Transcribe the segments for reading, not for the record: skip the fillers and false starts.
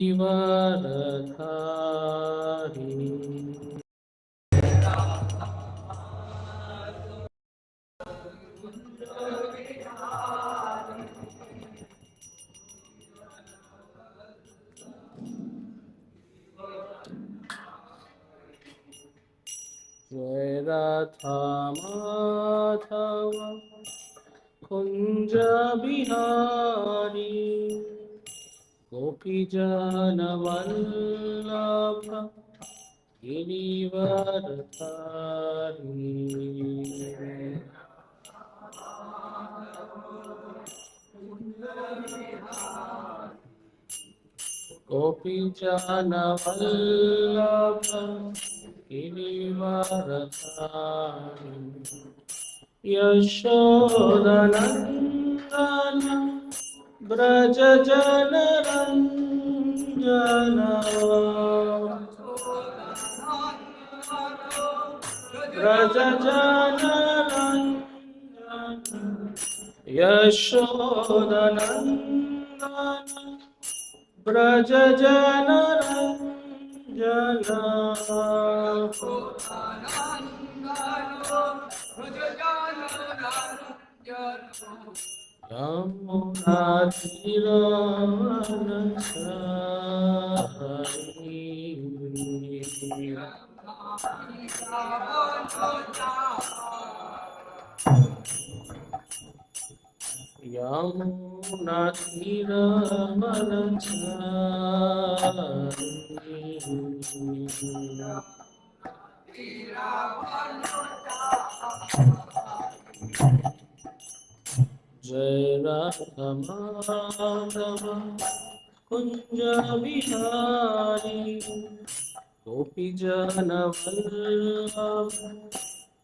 Givaradhari. Jai Radha Madhava Kunja Bihari Gopi Jana Vallabha Girivaradhari. Gopi Jana Vallabha Girivaradhari. Yashodanandana Braja Jana Ranjana Braja Jana Ranjana Yashodanandana Braja Jana Ranjana Yamuna Tiravanacharini Yamuna Tiravanacharini Jai Radha Madhava Kunja Bihari Gopi Jana Vallabha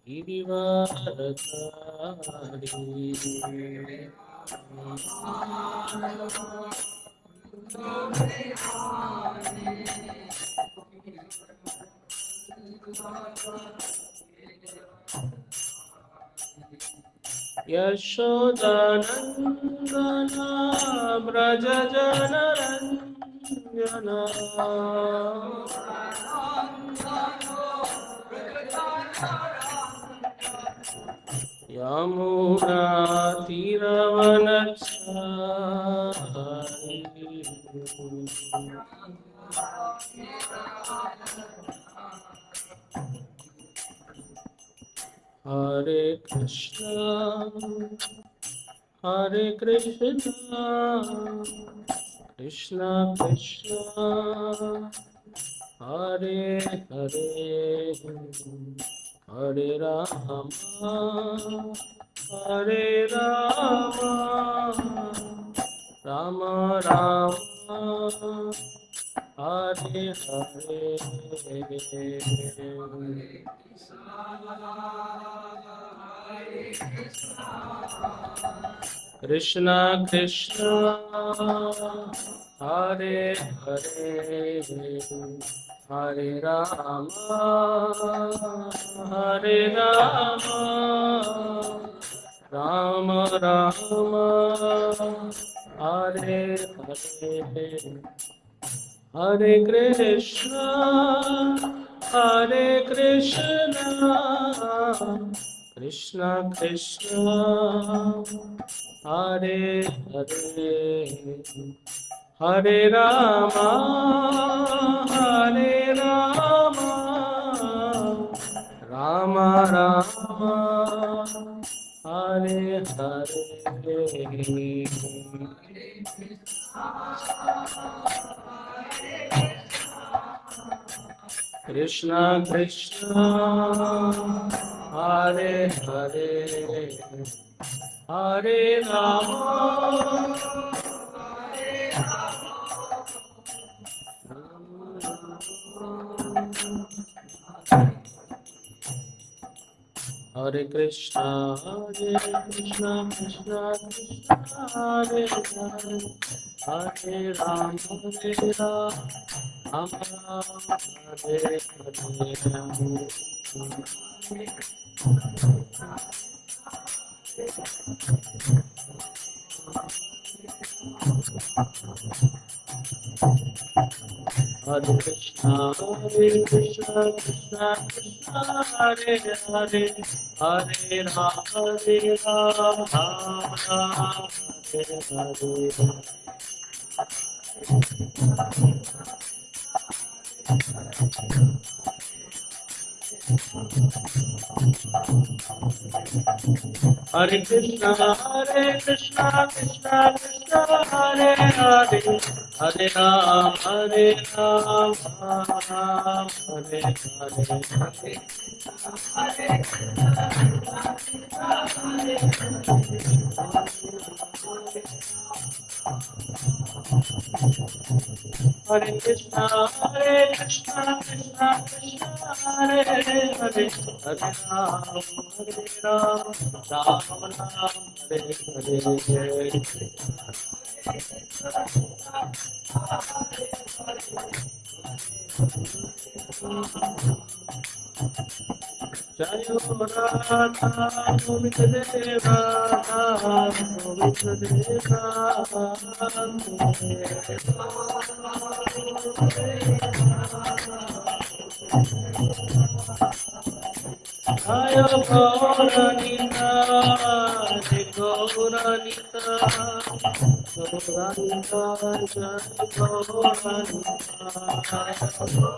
Girivaradhari. Yashodanandana Braja Jana Ranjana Yamuna Tiravanacharini Hare Krishna Hare Krishna Krishna Krishna Hare Hare Hare Rama Hare Rama Rama Rama Hare Hare Krishna Krishna Hare Hare Hare Rama Hare Rama Rama Rama Hare Hare Hare Krishna Hare Krishna Krishna Krishna Hare Hare Hare Rama Hare Rama Rama Rama Hare Hare Krishna Krishna Hare Hare Hare Rama Hare Krishna Krishna Krishna Hare Hare Hare Rama Hare Hare Hare Krishna, Krishna Krishna, Hare Hare, Hare Ram, Ram Ram, Hare Hare. Hare Krishna, Krishna Krishna, Hare Hare, Hare Ram, Ram Hare Hare. Hare Krishna, Krishna Krishna, Hare Hare, Hare Ram, Ram Ram, Hare Hare. Jai Radha Govind Deva, Govind Deva. Jai Gauranita, Jai Gauranita, Gauranita, Jai Prabhupada, Prabhupada, Prabhupada, Jaya Prabhupada.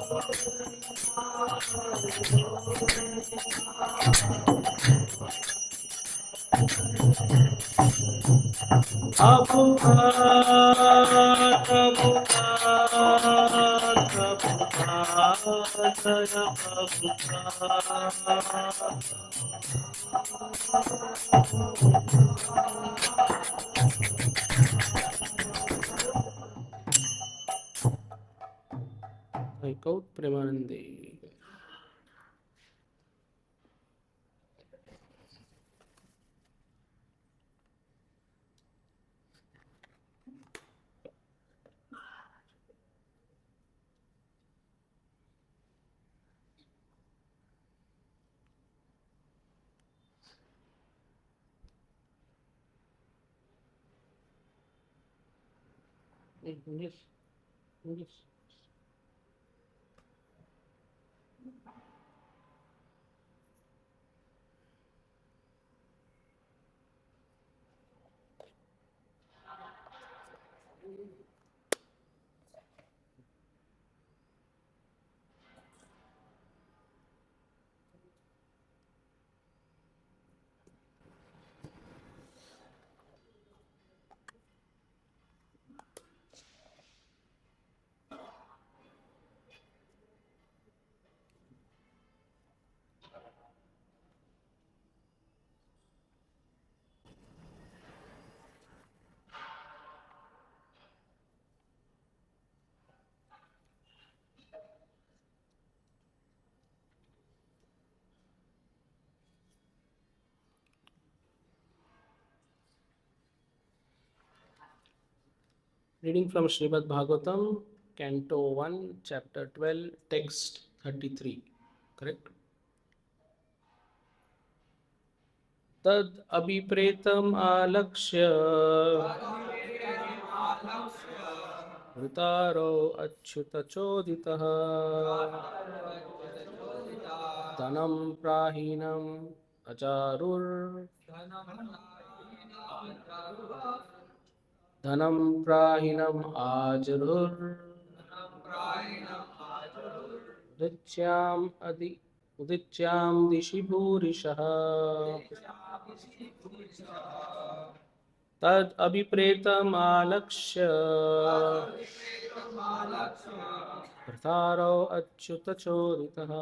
I quote Premanandi. Yes, yes. Reading from Srimad Bhagavatam, Canto 1, Chapter 12, Text 33. Correct? Tad abhipretam alakshya vritaro achyuta choditaha dhanam prahinam ajarur dhanam prahinam ajarur उदिच्याम अधि उदिच्याम दिशि भूरिशः तद अभिप्रेतम आलक्ष्य प्रतारो अच्युत चोदितः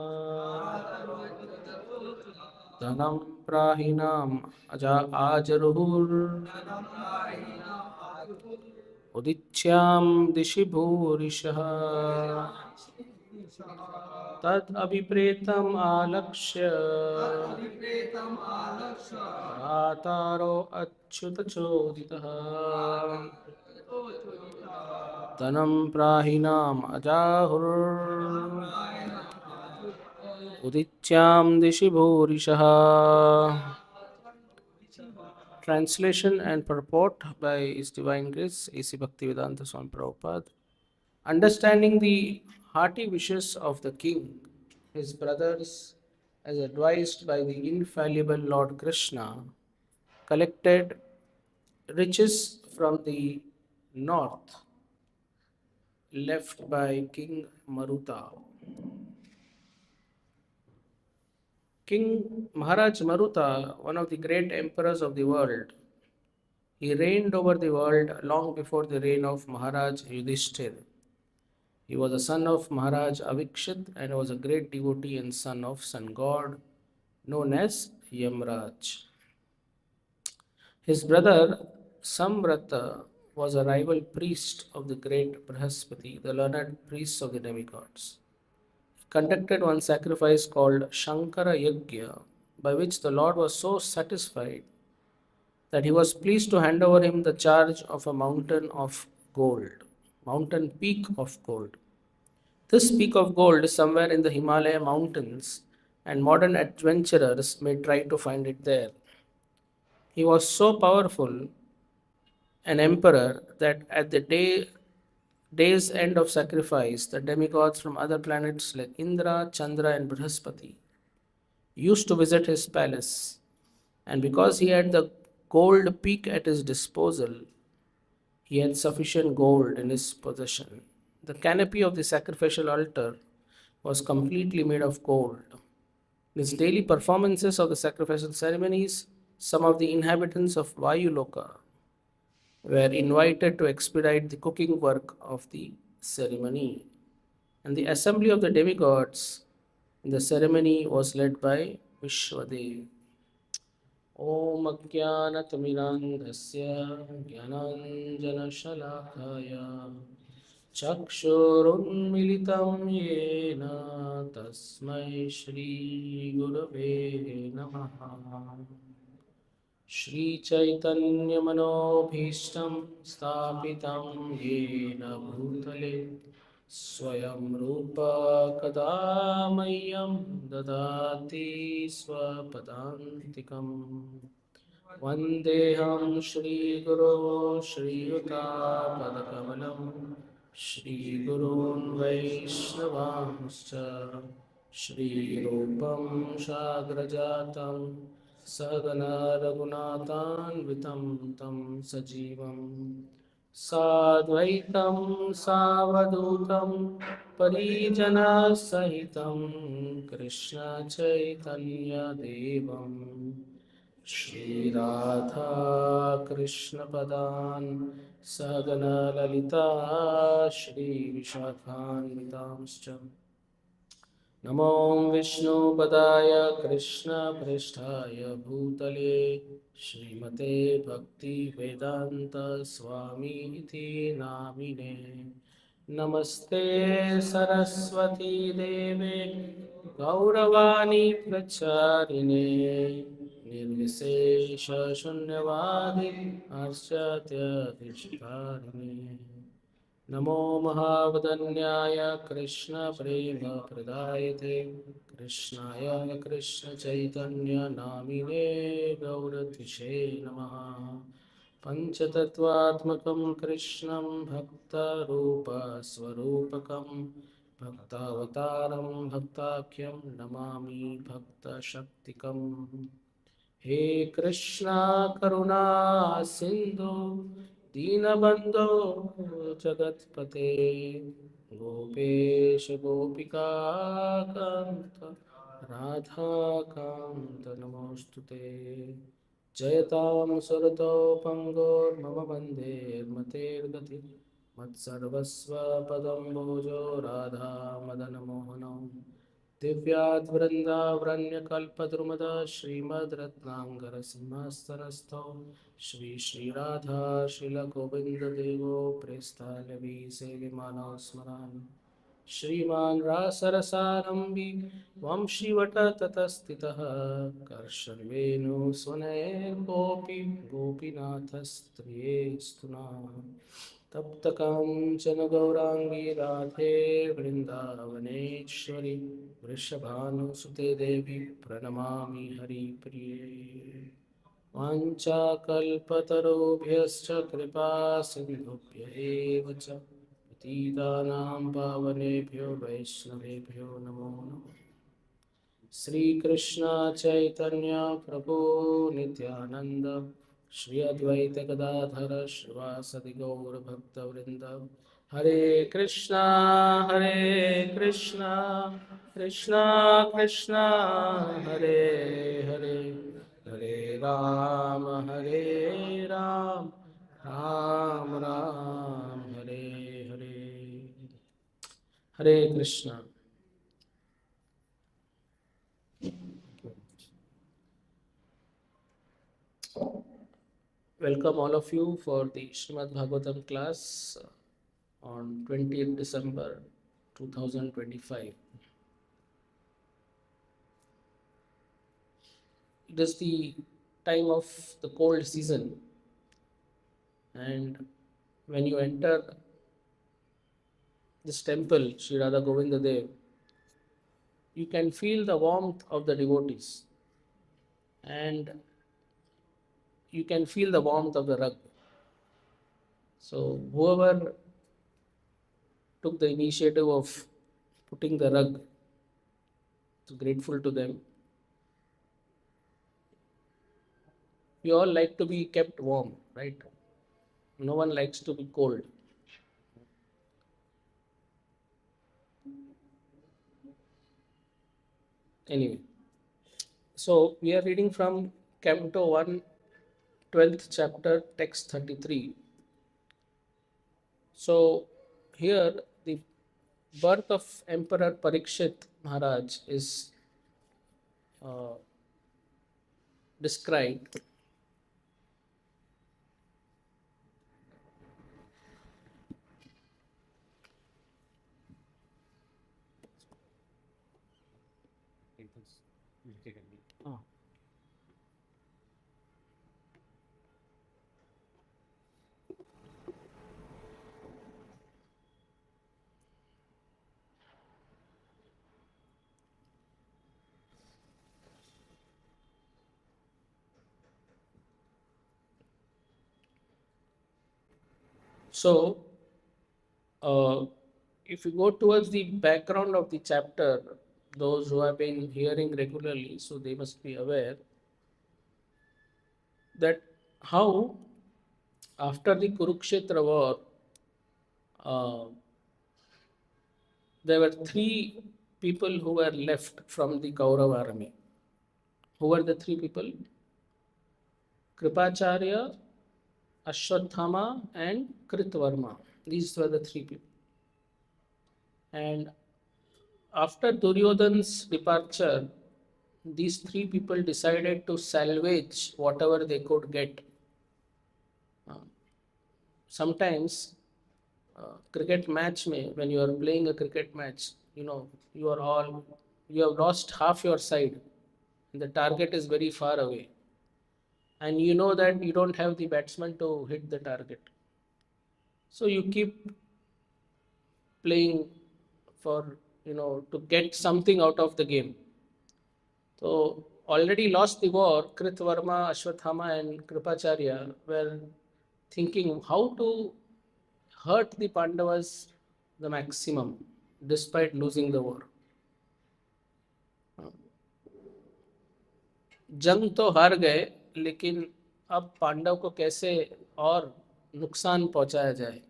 धनं प्राहिणाम अजा आजरुहुर उदिच्याम दिशि भूरिशः तद अभिप्रेतम आलक्ष्य भ्रातारो अच्युत चोदितः धनं प्राहिणाम अजाहुर उदिच्याम दिशि भूरिशः. Translation and purport by His Divine Grace A.C. Bhaktivedanta Swami Prabhupada. Understanding the hearty wishes of the king, his brothers, as advised by the infallible Lord Krishna, collected riches from the north left by King Maruta. King Maharaj Maruta, one of the great emperors of the world, he reigned over the world long before the reign of Maharaj Yudhishthir. He was a son of Maharaj Avikshit and was a great devotee and son of sun god known as Yamraj. His brother Samvrata was a rival priest of the great Brihaspati, the learned priests of the demigods. He conducted one sacrifice called Shankara Yajna, by which the Lord was so satisfied that he was pleased to hand over him the charge of a mountain peak of gold. This peak of gold is somewhere in the Himalaya mountains, and modern adventurers may try to find it there. He was so powerful an emperor that at the day's end of sacrifice, the demigods from other planets like Indra, Chandra, and Brihaspati used to visit his palace. And because he had the gold peak at his disposal, he had sufficient gold in his possession. The canopy of the sacrificial altar was completely made of gold. In his daily performances of the sacrificial ceremonies, some of the inhabitants of Vayuloka were invited to expedite the cooking work of the ceremony. And the assembly of the demigods in the ceremony was led by Vishwadev. ॐ अज्ञानतिमिरान्धस्य ज्ञानाञ्जनशलाकाय चक्षुरुन्मिलितं येन तस्मै श्रीगुरवे नमः श्रीचैतन्यमनोभीष्टं स्थापितं येन भूतले स्वयं रूप कदा मह्यं ददाति स्वपदान्तिकम् वन्देऽहं श्रीगुरो श्रीयुतापदकमलं श्रीगुरून् वैष्णवांश्च श्रीरूपं साग्रजातं सहगना रघुनाथान्वितं तं सजीवं साद्वैतं सावधूतं परिजनसहितं कृष्णचैतन्यदेवं श्रीराधा कृष्णपदान् सहगना ललिता श्रीविशाखान्वितांश्च नमो विष्णुपदाय कृष्णप्रेष्ठाय भूतले श्रीमते भक्तिवेदान्तस्वामीति नामिने नमस्ते सरस्वती देवे गौरवाणी प्रचारिणे निर्विशेषशून्यवादी आर्षत्यधिष्ठारिणे नमो महावदन्याय कृष्णप्रेमप्रदायते कृष्णाय कृष्णचैतन्यनामिने गौरतिशे नमः पञ्चतत्त्वात्मकं कृष्णं भक्तरूपस्वरूपकं भक्तावतारं भक्ताख्यं नमामि भक्तशक्तिकम् हे कृष्णा करुणा सिन्धु दीनबन्धो जगत्पते गोपेश गोपिका कान्त राधाकान्त नमोऽस्तुते जयतां सुरतो पङ्गोर्मम बन्धेर्मतेर्गति मत्सर्वस्व पदं भोजो राधा मदनमोहनौ दिव्याद्वृन्दावरण्यकल्पद्रुमद श्रीमद्रत्नाङ्गरसिंहास्तनस्थौ श्री श्रीराधा श्रीलगोविन्ददेवो प्रेस्तालवी सेविमानौ स्मरामि श्रीमान् रासरसारम्भि वंशीवटततस्थितः कर्षन्वेणुस्वनैर्गोपी गोपीनाथस्त्रियेस्तु नः तप्तकाञ्चन गौराङ्गी राधे वृन्दावनेश्वरी वृषभानुसुते देवी प्रणमामि हरिप्रिये वाञ्छाकल्पतरुभ्यश्च कृपा सिन्धुभ्य एव च पतितानां पावनेभ्यो वैष्णवेभ्यो नमो नमः। श्री कृष्ण चैतन्य प्रभु नित्यानंद श्री अद्वैत गदाधर श्रीवासदि गौर भक्तवृंद। हरे कृष्णा कृष्णा कृष्णा हरे हरे, हरे राम राम राम हरे हरे। हरे Krishna. Welcome all of you for the Srimad Bhagavatam class on 20th December 2025. It is the time of the cold season, and when you enter this temple, Sri Radha Govinda Dev, you can feel the warmth of the devotees, and you can feel the warmth of the rug. So whoever took the initiative of putting the rug, so grateful to them. We all like to be kept warm, right? No one likes to be cold. Anyway, so we are reading from Canto 1, 12th chapter, text 33. So here the birth of Emperor Parikshit Maharaj is described. Ah. So, if you go towards the background of the chapter, those who have been hearing regularly, so they must be aware that how after the Kurukshetra war, uh, there were three people who were left from the Kaurava army. Who were the three people? Kripacharya, Ashwathama, and Kritvarma. These were the three people. And after Duryodhan's departure, these three people decided to salvage whatever they could get. Sometimes, cricket match may, when you are playing a cricket match, you have lost half your side, and the target is very far away, and you know that you don't have the batsman to hit the target, so you keep playing for, to get something out of the game. So already lost the war, Kritvarma, Ashwathama and Kripacharya were thinking how to hurt the Pandavas the maximum despite losing the war. जंग तो हार गए, लेकिन अब पांडव को कैसे और नुकसान पहुंचाया जाए.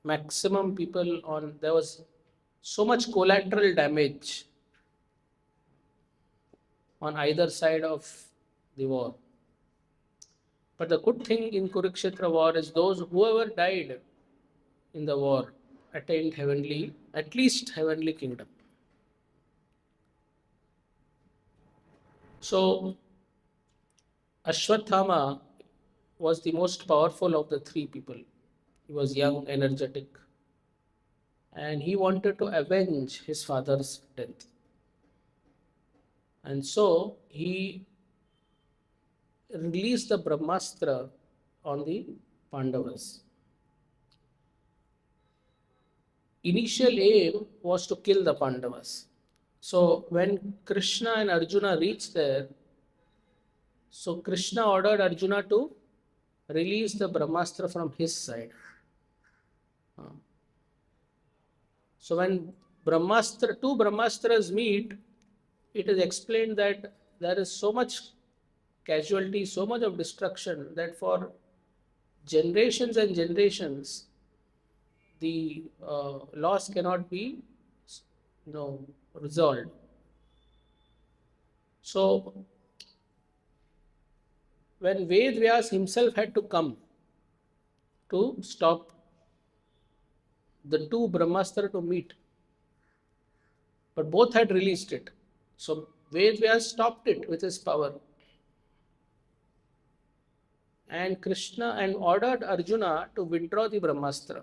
Maximum people on, there was so much collateral damage on either side of the war. But the good thing in Kurukshetra war is those whoever died in the war attained heavenly, at least heavenly kingdom. So Ashwathama was the most powerful of the three people. He was young, energetic, and he wanted to avenge his father's death. And so he released the Brahmastra on the Pandavas. Initial aim was to kill the Pandavas. So when Krishna and Arjuna reached there, so Krishna ordered Arjuna to release the Brahmastra from his side. So when two Brahmastras meet, it is explained that there is so much casualty, so much of destruction that for generations and generations, the loss cannot be resolved. So when Ved Vyas himself had to come to stop the two Brahmastra to meet, but both had released it. So Ved Vyas stopped it with his power. And Krishna and ordered Arjuna to withdraw the Brahmastra.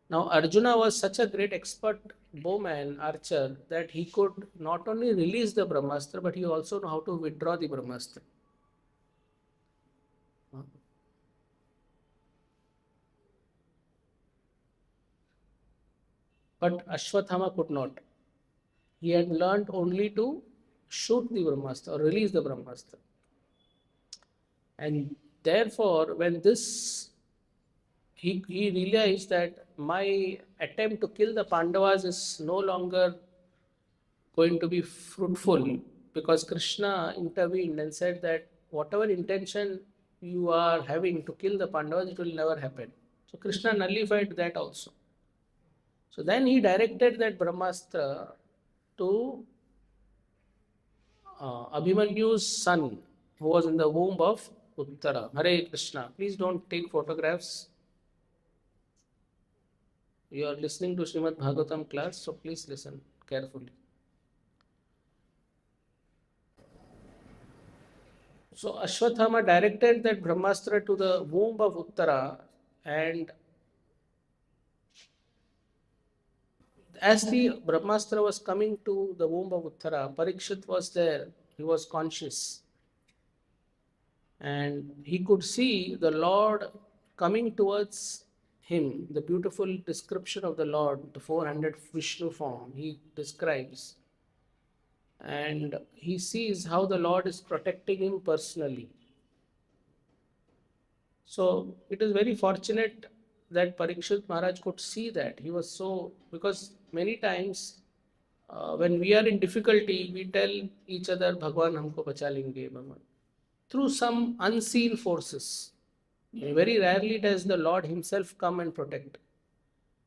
Now Arjuna was such a great expert bowman, archer, that he could not only release the Brahmastra, but he also know how to withdraw the Brahmastra. But Ashwathama could not. He had learned only to shoot the Brahmastra or release the Brahmastra. And therefore, when he realized that my attempt to kill the Pandavas is no longer going to be fruitful, because Krishna intervened and said that whatever intention you are having to kill the Pandavas, it will never happen. So Krishna nullified that also. So then he directed that Brahmastra to Abhimanyu's son, who was in the womb of Uttara. Hare Krishna. Please don't take photographs. You are listening to Srimad Bhagavatam class, so please listen carefully. So Ashwathama directed that Brahmastra to the womb of Uttara, and as the Brahmastra was coming to the womb of Uttara, Parikshit was there. He was conscious. And he could see the Lord coming towards him. The beautiful description of the Lord, the 400 Vishnu form, he describes. And he sees how the Lord is protecting him personally. So it is very fortunate that Parikshit Maharaj could see that. He was so, because many times when we are in difficulty, we tell each other, Bhagwan humko bacha lenge, Bhagwan. Through some unseen forces. Very rarely does the Lord himself come and protect.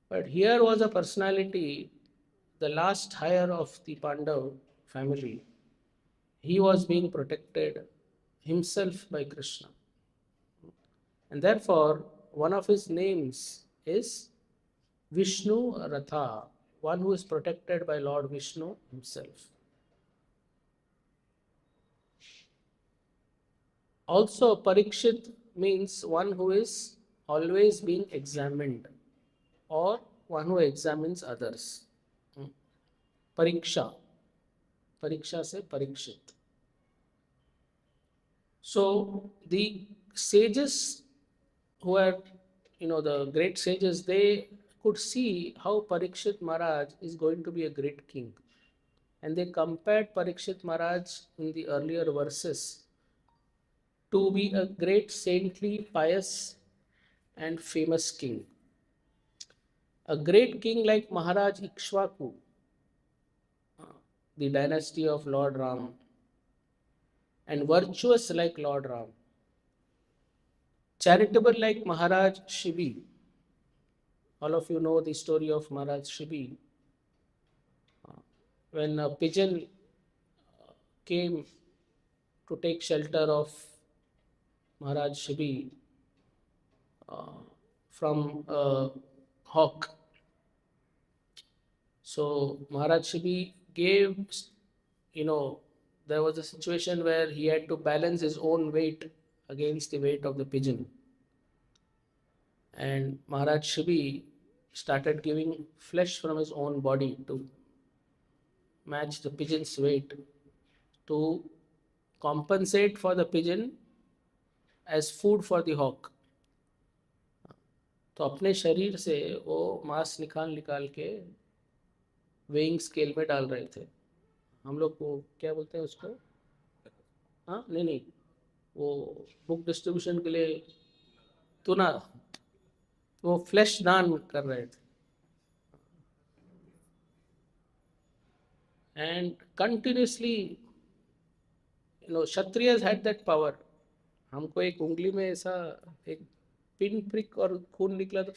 But here was a personality, the last hire of the Pandav family. He was being protected himself by Krishna. And therefore, one of his names is Vishnu Ratha, one who is protected by Lord Vishnu himself. Also, Parikshit means one who is always being examined, or one who examines others. Pariksha. Pariksha se Parikshit. So the sages who are, the great sages, they could see how Parikshit Maharaj is going to be a great king. And they compared Parikshit Maharaj in the earlier verses to be a great saintly, pious and famous king. A great king like Maharaj Ikshvaku, the dynasty of Lord Ram, and virtuous like Lord Ram. Charitable like Maharaj Shibi. All of you know the story of Maharaj Shibi. When a pigeon came to take shelter of Maharaj Shibi from a hawk. So Maharaj Shibi gave, there was a situation where he had to balance his own weight against the weight of the pigeon. And Maharaj Shibi started giving flesh from his own body to match the pigeon's weight, to compensate for the pigeon as food for the hawk. तो अपने शरीर से वो मांस निकाल निकाल के weighing scale में डाल रहे थे. हम लोग को क्या बोलते हैं उसको, हाँ नहीं, वो बुक डिस्ट्रीब्यूशन के लिए तुना, वो फ्लैश दान कर रहे थे. and continuously, Kshatriyas had that power. हमको एक उंगली में ऐसा एक पिन प्रिक और खून निकला तो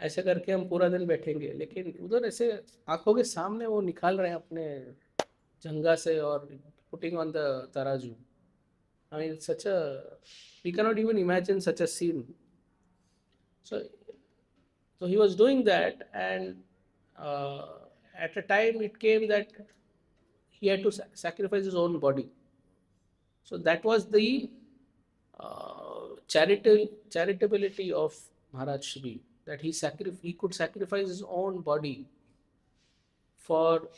ऐसे करके हम पूरा दिन बैठेंगे, लेकिन उधर ऐसे आंखों के सामने वो निकाल रहे हैं अपने जंगा से और पुटिंग ऑन द तराजू. I mean, we cannot even imagine such a scene. So, so he was doing that, and uh, at a time it came that he had to sacrifice his own body. So that was the charitability of Maharaj Shri, that he could sacrifice his own body for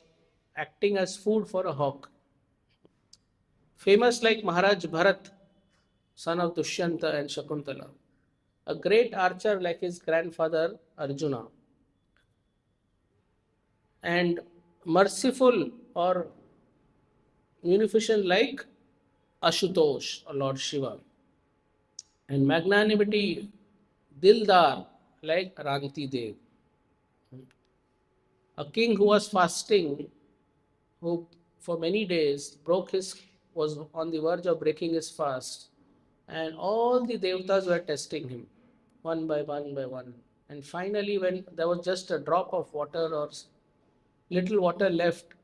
acting as food for a hawk. Famous like Maharaj Bharat, son of Dushyanta and Shakuntala, a great archer like his grandfather Arjuna, and merciful or munificent like Ashutosh or Lord Shiva, and magnanimity Dildar like Ranti Dev. A king who was fasting, who for many days was on the verge of breaking his fast, and all the devtas were testing him one by one by one. And finally, when there was just a drop of water or little water left,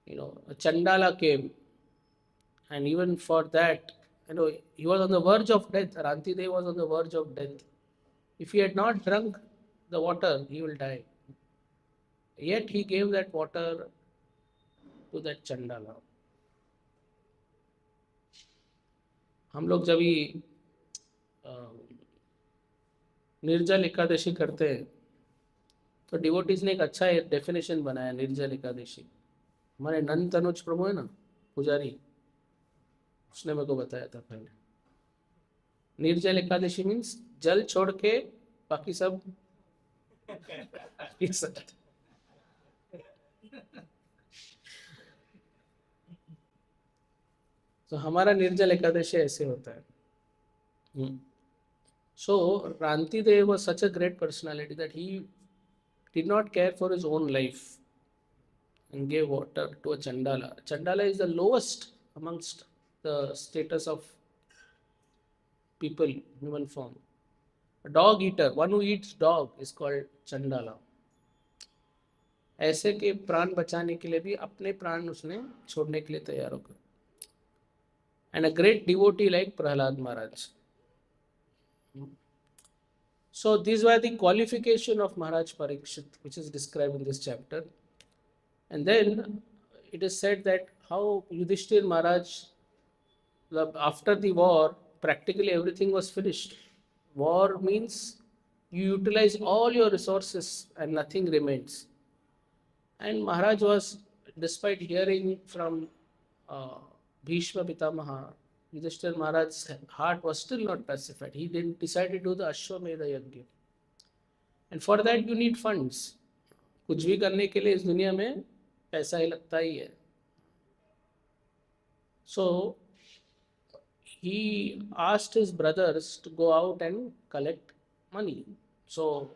a Chandala came, and even for that, he was on the verge of death. Rantidev was on the verge of death. If he had not drunk the water, he will die. Yet he gave that water to that Chandala. हम लोग जब भी निर्जल एकादशी करते हैं तो devotees ने एक अच्छा डेफिनेशन बनाया निर्जल एकादशी. हमारे नंद तनुज प्रभु है ना, पुजारी, उसने मेरे को बताया था पहले. निर्जल एकादशी मीन्स जल छोड़ के बाकी सब पी सकते. तो हमारा निर्जल एकादशी ऐसे होता है. So Rantidev was such a great personality that he did not care for his own life and gave water to a Chandala. Chandala is the lowest amongst the status of people, human form. A dog eater, one who eats dog, is called Chandala. ऐसे के प्राण बचाने के लिए भी अपने प्राण उसने छोड़ने के लिए तैयार होकर. And a great devotee like Prahlad Maharaj. So these were the qualification of Maharaj Parikshit, which is described in this chapter. And then it is said that how Yudhishthir Maharaj, after the war, practically everything was finished. War means you utilize all your resources and nothing remains. And Maharaj was, despite hearing from Bhishma Pitamaha, Yudhishthir Maharaj's heart was still not pacified. He decided to do the Ashwamedha Yajna. And for that you need funds. कुछ भी करने के लिए इस दुनिया में पैसा ही लगता ही है. So he asked his brothers to go out and collect money. So,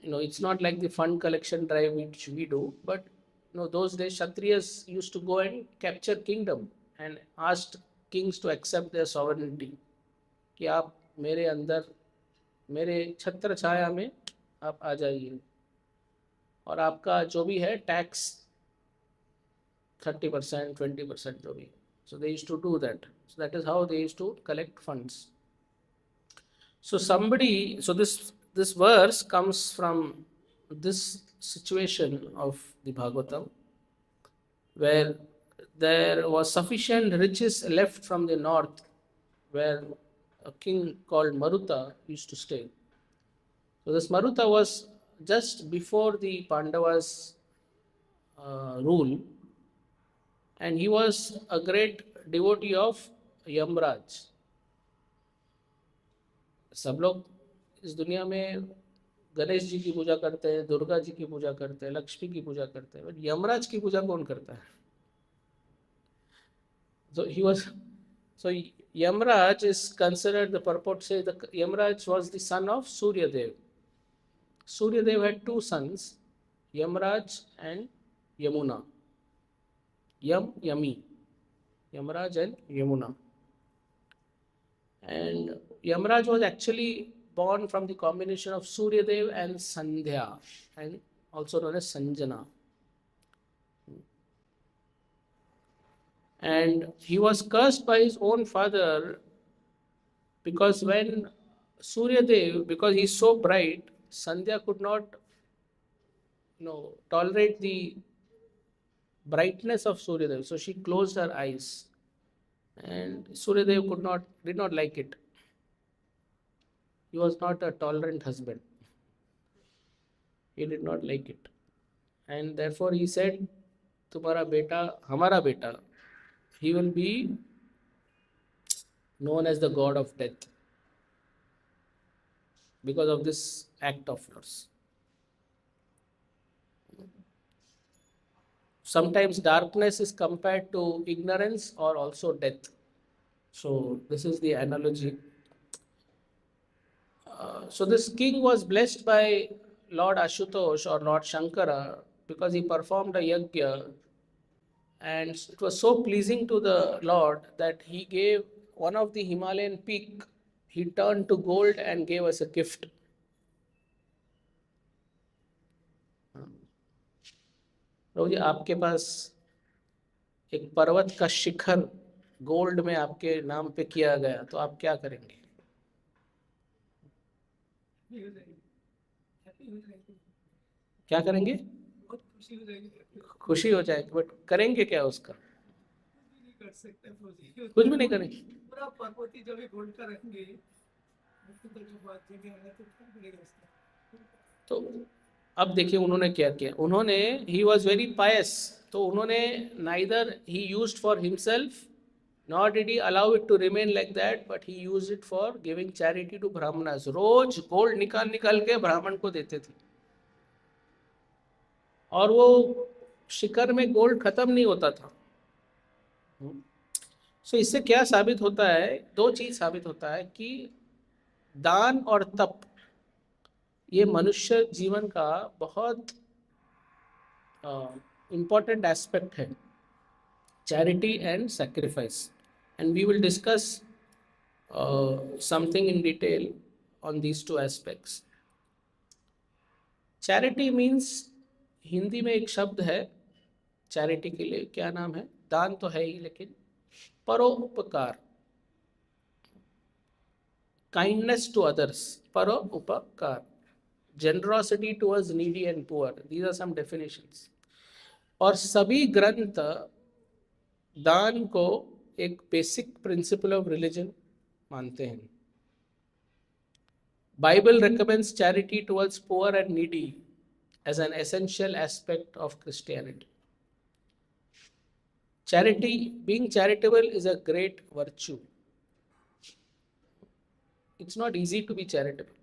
it's not like the fund collection drive which we do, but those days Kshatriyas used to go and capture kingdom and asked kings to accept their sovereignty. कि आप मेरे अंदर, मेरे छत्र छाया में आप आ जाइए और आपका जो भी है टैक्स 30%, 20% जो भी. So they used to do that. So that is how they used to collect funds. So this verse comes from this situation of the Bhagavatam, where there was sufficient riches left from the north, where a king called Maruta used to stay. So this Maruta was just before the Pandavas' rule, and he was a great devotee of Yamraj. सब लोग इस दुनिया में गणेश जी की पूजा करते हैं, दुर्गा जी की पूजा करते हैं, लक्ष्मी की पूजा करते हैं, बट यमराज की पूजा कौन करता है? So Yamraj is considered, the purport says Yamraj was the son of Surya Dev. Surya Dev had two sons, Yamraj and Yamuna. Yami. Yamraj and Yamuna. And Yamraj was actually born from the combination of Suryadev and Sandhya, and also known as Sanjana. And he was cursed by his own father because when Suryadev, because he's so bright, Sandhya could not, tolerate the brightness of Suryadev, so she closed her eyes, and Suryadev did not like it. He was not a tolerant husband. He did not like it, and therefore he said, "तुम्हारा बेटा, हमारा बेटा, he will be known as the god of death because of this act of yours." Sometimes darkness is compared to ignorance or also death. So this is the analogy. So this king was blessed by Lord Ashutosh or Lord Shankara because he performed a yajna, and it was so pleasing to the Lord that he gave one of the Himalayan peak, he turned to gold and gave us a gift. प्रभु जी, आपके पास एक पर्वत का शिखर gold में आपके नाम पे किया गया, तो आप क्या करेंगे? क्या करेंगे? खुशी हो जाएगी, बट करेंगे क्या उसका? कुछ भी नहीं करेंगे। तो अब देखिए उन्होंने क्या किया। उन्होंने, ही वॉज वेरी पायस, तो उन्होंने neither he used for himself nor did he allow it to remain like that, but he used it for giving charity to brahmanas. रोज गोल्ड निकाल निकाल के ब्राह्मण को देते थे, और वो शिखर में गोल्ड खत्म नहीं होता था। सो इससे क्या साबित होता है? दो चीज साबित होता है कि दान और तप ये मनुष्य जीवन का बहुत important aspect है, charity and sacrifice, and we will discuss something in detail on these two aspects. Charity means, Hindi में एक शब्द है चैरिटी के लिए, क्या नाम है? दान तो है ही, लेकिन परोपकार, काइंडनेस टू अदर्स, परोपकार, generosity towards needy and poor. These are some definitions. और सभी ग्रंथ दान को एक बेसिक प्रिंसिपल ऑफ रिलीजन मानते हैं. Bible recommends charity towards poor and needy as an essential aspect of Christianity. Charity, being charitable is a great virtue. It's not easy to be charitable.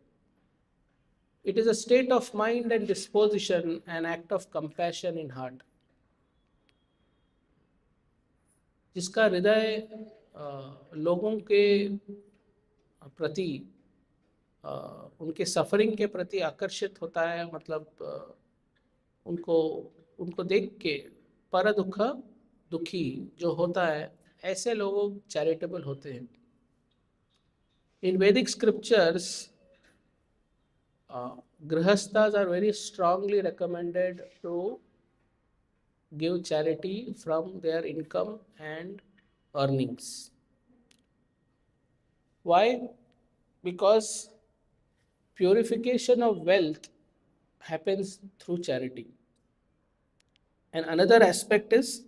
It is a state of mind and disposition, an act of compassion in heart. जिसका हृदय लोगों के प्रति, उनके suffering के प्रति आकर्षित होता है, मतलब उनको देख के पर दुखी जो होता है, ऐसे लोग चैरिटेबल होते हैं. In Vedic scriptures, grihasthas are very strongly recommended to give charity from their income and earnings. Why? Because purification of wealth happens through charity. And another aspect is,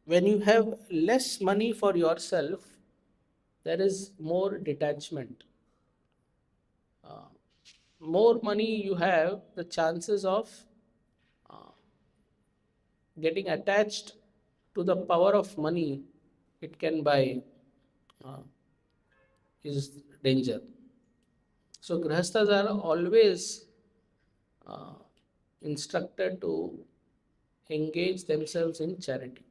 when you have less money for yourself, there is more detachment. More money you have, the chances of getting attached to the power of money it can buy is danger. So grihasthas are always instructed to engage themselves in charity.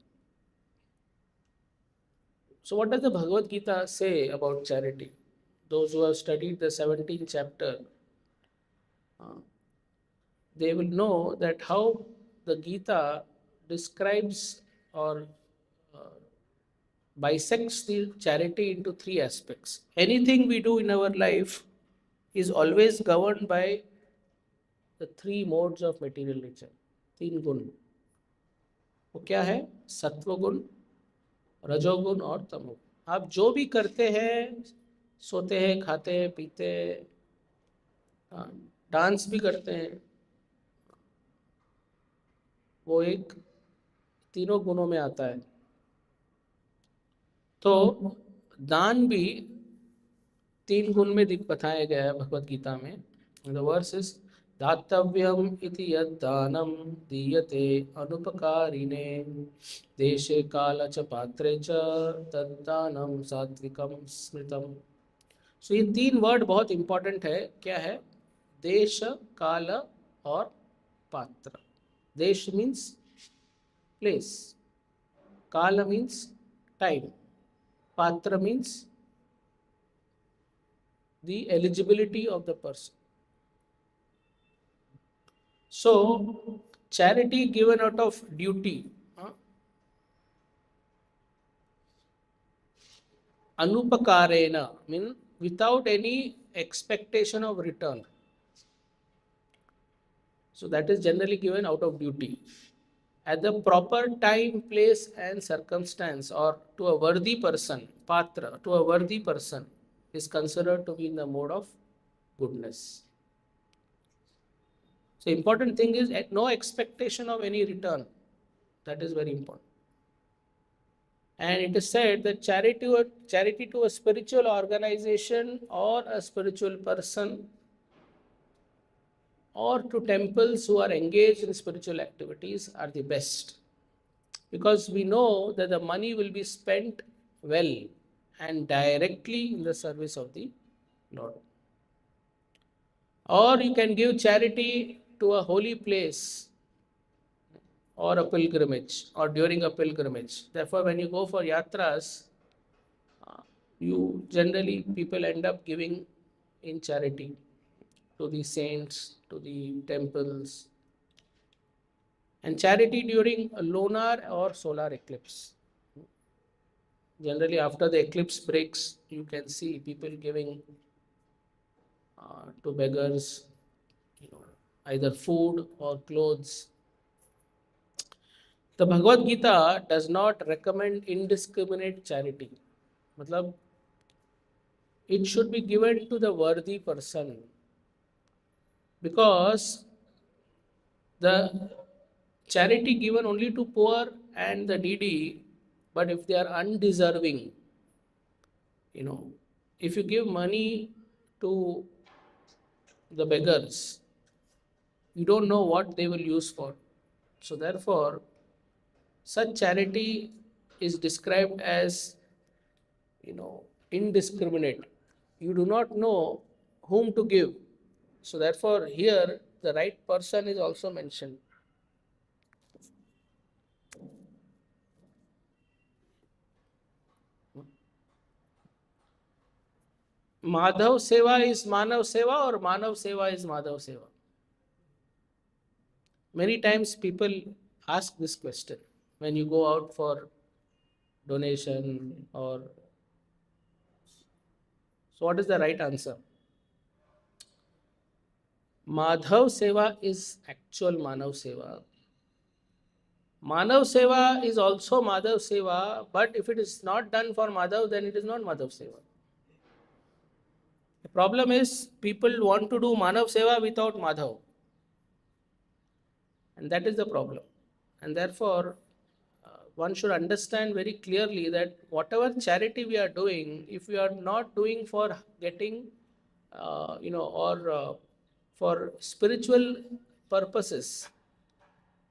So what does the Bhagavad Gita say about charity? Those who have studied the 17th chapter, they will know that how the Gita describes or uh, bisects the charity into three aspects. Anything we do in our life is always governed by the three modes of material nature, तीन गुण. वो क्या है? सत्व गुण, रजोगुण और तमोगुण. आप जो भी करते हैं, सोते हैं, खाते हैं, पीते हैं, डांस भी करते हैं, वो एक तीनों गुणों में आता है. तो दान भी तीन गुण में बताया गया है भगवत गीता में. द वर्स इज दातव्यम इति यद दानम दीयते अनुपकारिणे देशे काल च पात्रे च तद्दानम सात्विकम स्मृतम. सो ये तीन वर्ड बहुत इंपॉर्टेंट है. क्या है? देश, काल और पात्र. देश मीन्स प्लेस, काल means time, patra means the eligibility of the person. So charity given out of duty, anupakarena means without any expectation of return. So that is generally given out of duty at the proper time, place and circumstance, or to a worthy person. Patra, to a worthy person, is considered to be in the mode of goodness. So important thing is no expectation of any return. That is very important. And it is said that charity to a spiritual organization or a spiritual person or to temples who are engaged in spiritual activities are the best, because we know that the money will be spent well and directly in the service of the Lord. Or you can give charity to a holy place or a pilgrimage or during a pilgrimage. Therefore, when you go for yatras, you generally people end up giving in charity to the saints, to the temples, and charity during a lunar or solar eclipse. Generally, after the eclipse breaks, you can see people giving to beggars, either food or clothes. The Bhagavad Gita does not recommend indiscriminate charity. Matlab, it should be given to the worthy person, because the charity given only to poor and the needy, but if they are undeserving, if you give money to the beggars, you don't know what they will use for. So therefore, such charity is described as, indiscriminate. You do not know whom to give. So therefore, here the right person is also mentioned. Madhav Seva is Manav Seva or Manav Seva is Madhav Seva? Many times people ask this question when you go out for donation or. So what is the right answer? Madhav Seva is actual Manav Seva. Manav Seva is also Madhav Seva, but if it is not done for Madhav, then it is not Madhav Seva. The problem is people want to do Manav Seva without Madhav. And that is the problem. And therefore, one should understand very clearly that whatever charity we are doing, if we are not doing for getting, for spiritual purposes,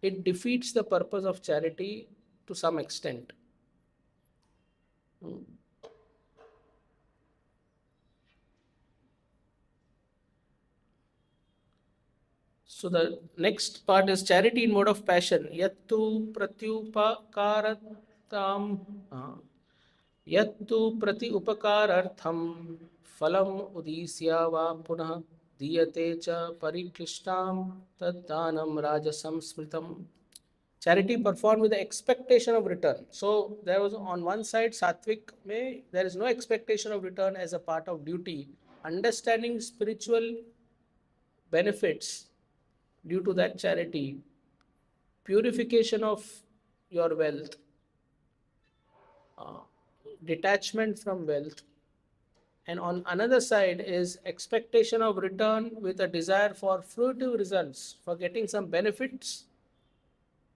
it defeats the purpose of charity to some extent. So the next part is charity in mode of passion. Yattu pratyupakarartham phalam udisya va punah. diyate cha pariklishtam tad danam rajasam smritam. Charity performed with the expectation of return. So there was on one side Sattvic may there is no expectation of return as a part of duty. Understanding spiritual benefits due to that charity, purification of your wealth, uh, detachment from wealth, and on another side is expectation of return with a desire for fruitive results, for getting some benefits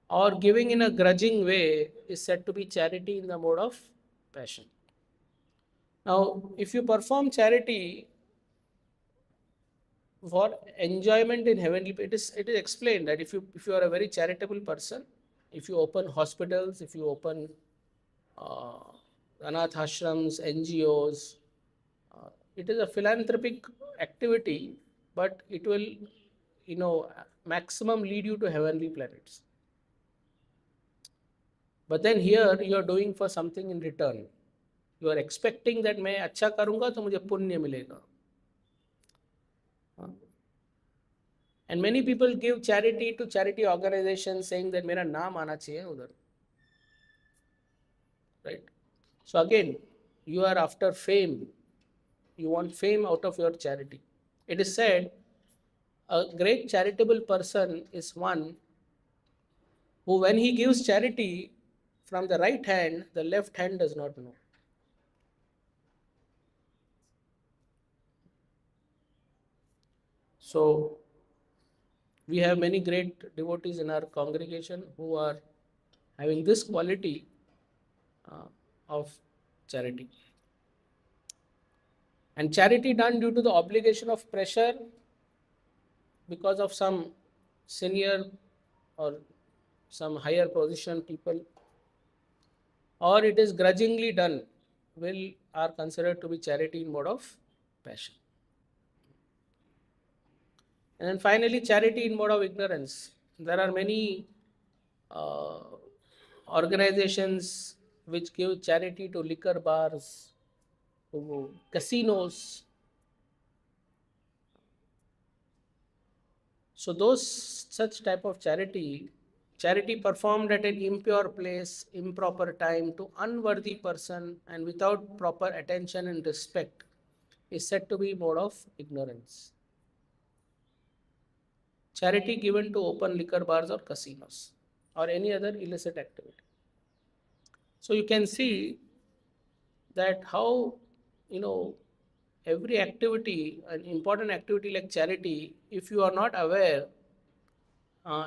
or giving in a grudging way is said to be charity in the mode of passion. Now, if you perform charity for enjoyment in heavenly, it is explained that if you are a very charitable person, if you open hospitals, if you open uh, anath ashrams, NGOs, it is a philanthropic activity, but it will, maximum lead you to heavenly planets. But then here you are doing for something in return. You are expecting that मैं अच्छा करूँगा तो मुझे पुण्य मिलेगा. And many people give charity to charity organizations saying that मेरा नाम आना चाहिए उधर. Right? So again, you are after fame. You want fame out of your charity. It is said a great charitable person is one who, when he gives charity from the right hand, the left hand does not know. So, we have many great devotees in our congregation who are having this quality of charity. And charity done due to the obligation of pressure because of some senior or some higher position people, or it is grudgingly done, are considered to be charity in mode of passion. And then finally, charity in mode of ignorance. There are many uh, organizations which give charity to liquor bars, to casinos. So those such type of charity performed at an impure place, improper time, to unworthy person and without proper attention and respect is said to be mode of ignorance. Charity given to open liquor bars or casinos or any other illicit activity. So you can see that how, every activity, an important activity like charity, if you are not aware,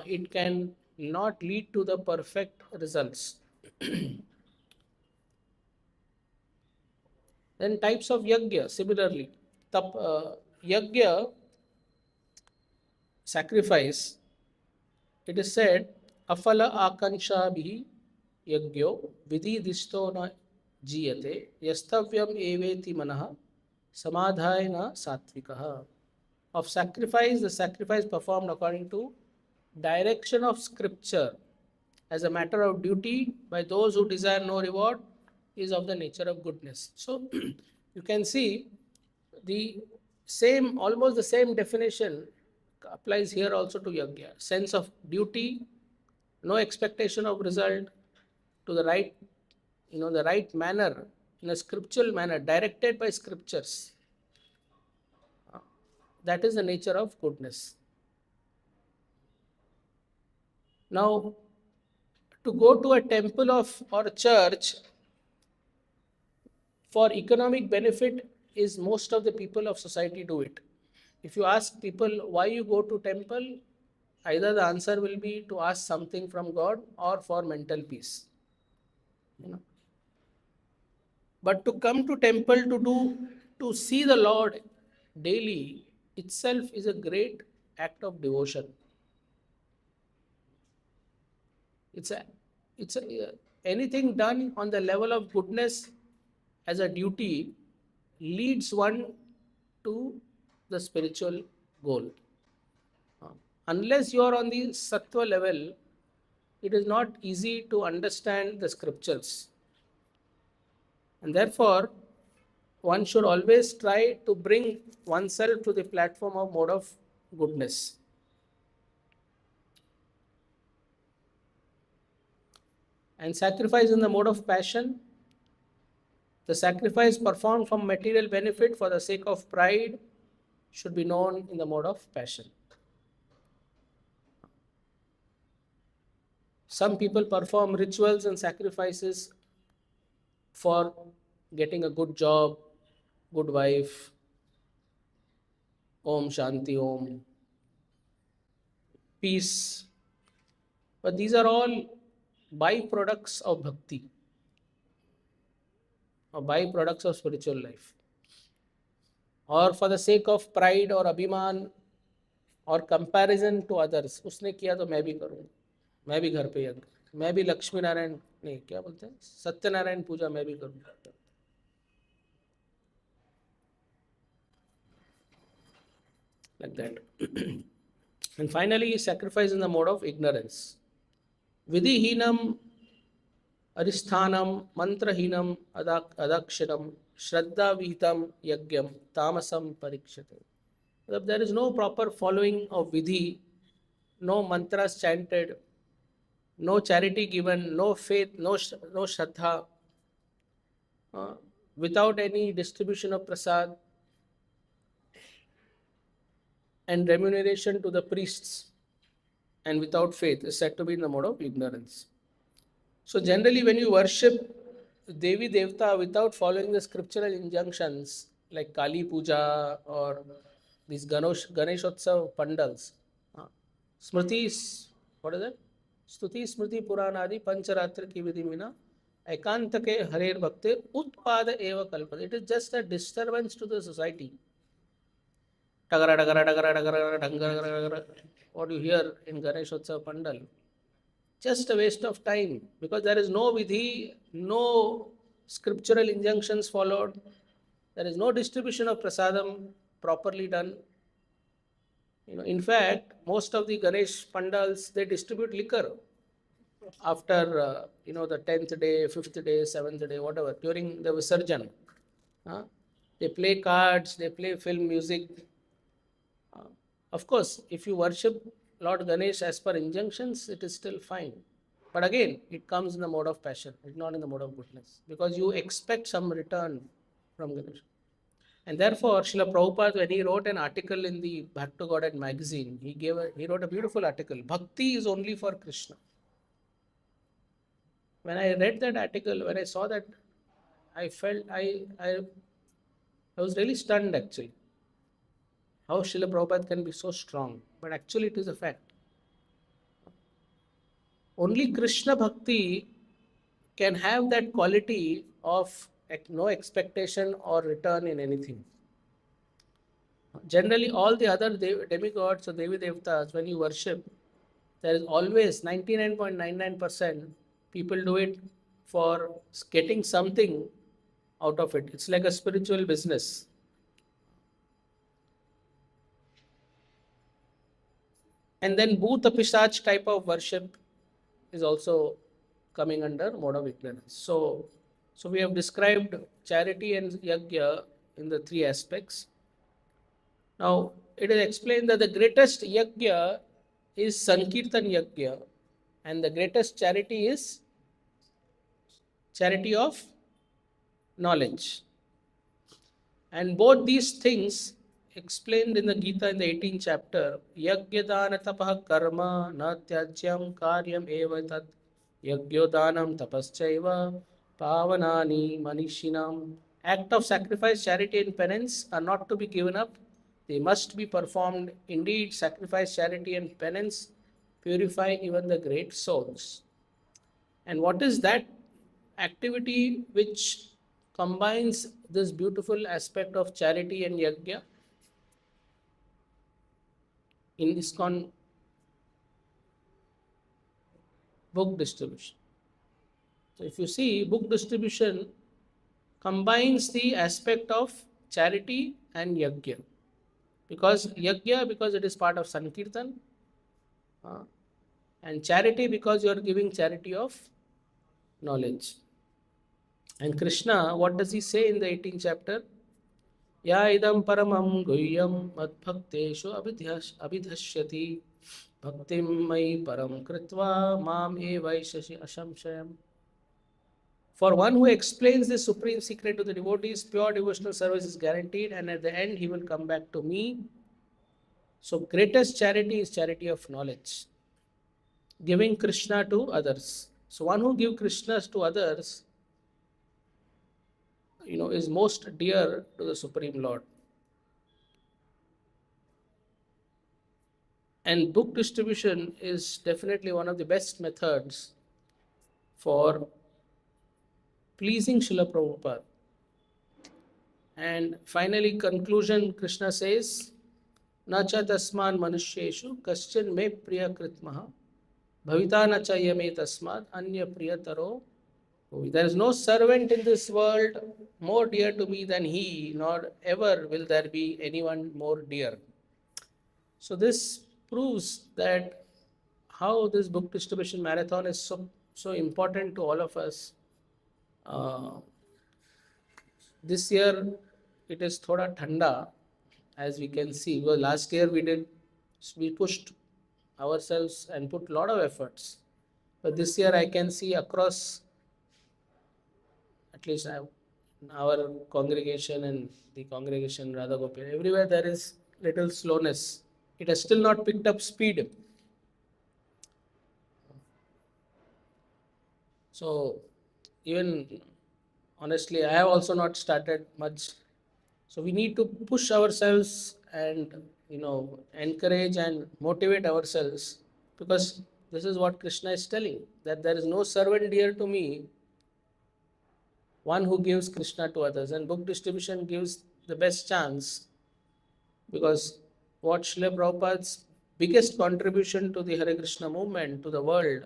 it can not lead to the perfect results. Then types of yajna, similarly, yajna, sacrifice, it is said, afala akansha bihi yajyo vidhi disto na jiyate yastavyam eveti manaha samadhayana satvikaha. Of sacrifice, the sacrifice performed according to direction of scripture as a matter of duty by those who desire no reward is of the nature of goodness. So you can see almost the same definition applies here also to yajna. Sense of duty, no expectation of result, to the right manner, in a scriptural manner, directed by scriptures. That is the nature of goodness. Now, to go to a temple or a church for economic benefit is most of the people of society do it. If you ask people why you go to temple, either the answer will be to ask something from God or for mental peace. But to come to temple to see the Lord daily itself is a great act of devotion. Anything done on the level of goodness as a duty leads one to the spiritual goal. Unless you are on the sattva level, it is not easy to understand the scriptures. And therefore, one should always try to bring oneself to the platform of mode of goodness. And sacrifice in the mode of passion. The sacrifice performed from material benefit for the sake of pride should be known in the mode of passion. Some people perform rituals and sacrifices for getting a good job, good wife, Om Shanti Om, peace. But these are all byproducts of bhakti, or byproducts of spiritual life. Or for the sake of pride or abhiman और comparison to others, उसने किया तो मैं भी करूँ, मैं भी घर पे यज्ञ, मैं भी लक्ष्मी नारायण नहीं क्या बोलते हैं सत्यनारायण पूजा मैं भी करूँ, like that. And finally, sacrifice in the mode of ignorance. Vidhihinam aristhanam mantrahinam adakshanam shraddha vihitam yagyam tamasam parikshate. There is no proper following of vidhi, no mantras chanted, no charity given, no faith, no shraddha, without any distribution of prasad and remuneration to the priests, and without faith is said to be in the mode of ignorance. So generally when you worship Devi Devta without following the scriptural injunctions like Kali Puja or these Ganeshotsav pandals, Smritis, what is it? Stuti Smriti Puranadi Pancharatra ki vidhi mina ekantake harer bhakte utpada eva kalpate. It is just a disturbance to the society. Tagara, tagara, tagara, tagara, tagara, tagara, what you hear in Ganeshotsav pandal. Just a waste of time, because there is no vidhi, no scriptural injunctions followed, there is no distribution of prasadam properly done. In fact, most of the Ganesh pandals, they distribute liquor after the 10th day, 5th day, 7th day, whatever, during the Visarjan. They play cards, they play film music. Of course, if you worship Lord Ganesh as per injunctions, it is still fine. But again, it comes in the mode of passion, it's not in the mode of goodness, because you expect some return from Ganesh. And therefore, Srila Prabhupada, when he wrote an article in the Back to Godhead magazine, he wrote a beautiful article, Bhakti is only for Krishna. When I read that article, when I saw that, I felt, I was really stunned actually. How Srila Prabhupada can be so strong, but actually it is a fact. Only Krishna Bhakti can have that quality of no expectation or return in anything. Generally, all the other demigods or Devi Devtas, when you worship, there is always 99.99% people do it for getting something out of it. It's like a spiritual business. And then Bhuta Pishach type of worship is also coming under mode of ignorance. So we have described charity and yajna in the three aspects. Now, it is explained that the greatest yajna is Sankirtan yajna, and the greatest charity is charity of knowledge. And both these things explained in the Gita in the 18th chapter, Yagyadana tapah karma na tyajyam karyam eva tat yagyodanam tapaschaiva pavanani manishinam. Act of sacrifice, charity and penance are not to be given up. They must be performed. Indeed, sacrifice, charity and penance purify even the great souls. And what is that activity which combines this beautiful aspect of charity and yajna? In ISKCON, book distribution. So if you see, book distribution combines the aspect of charity and yajna. Because it is part of Sankirtan, and charity because you are giving charity of knowledge. And Krishna, what does he say in the 18th chapter? Ya idam paramam guhyam madbhakteshu abhidhashyati bhaktim mai param kritva mam evaishashi ashamshayam. For one who explains this supreme secret to the devotees, pure devotional service is guaranteed, and at the end he will come back to me. So, greatest charity is charity of knowledge, giving Krishna to others. So, one who gives Krishna to others, is most dear to the Supreme Lord. And book distribution is definitely one of the best methods for pleasing Srila Prabhupada. And finally, conclusion, Krishna says, Nacha tasman manusheshu kaschin me priya kritmaha bhavita nacha yame tasmad anya priyataro. There is no servant in this world more dear to me than he, nor ever will there be anyone more dear. So this proves that how this book distribution marathon is so important to all of us. Uh, this year it is thoda thanda, as we can see. Because last year we pushed ourselves and put a lot of efforts. But this year I can see across, at least our congregation and the congregation Radha Gopal, everywhere there is little slowness. It has still not picked up speed. So even honestly, I have also not started much. So we need to push ourselves and encourage and motivate ourselves, because this is what Krishna is telling, that there is no servant dear to me, one who gives Krishna to others. And book distribution gives the best chance, because what Srila Prabhupada's biggest contribution to the Hare Krishna movement, to the world,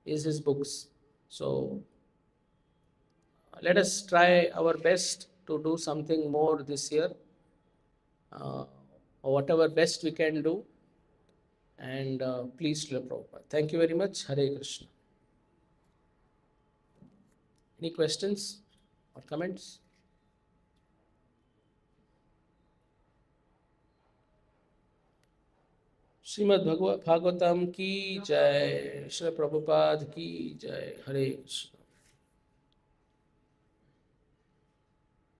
is his books. So let us try our best to do something more this year, or whatever best we can do. And please, Srila Prabhupada. Thank you very much. Hare Krishna. Any questions or comments? Shrimad Bhagavatam की जय, श्री प्रभुपाद की जय। हरे कृष्ण।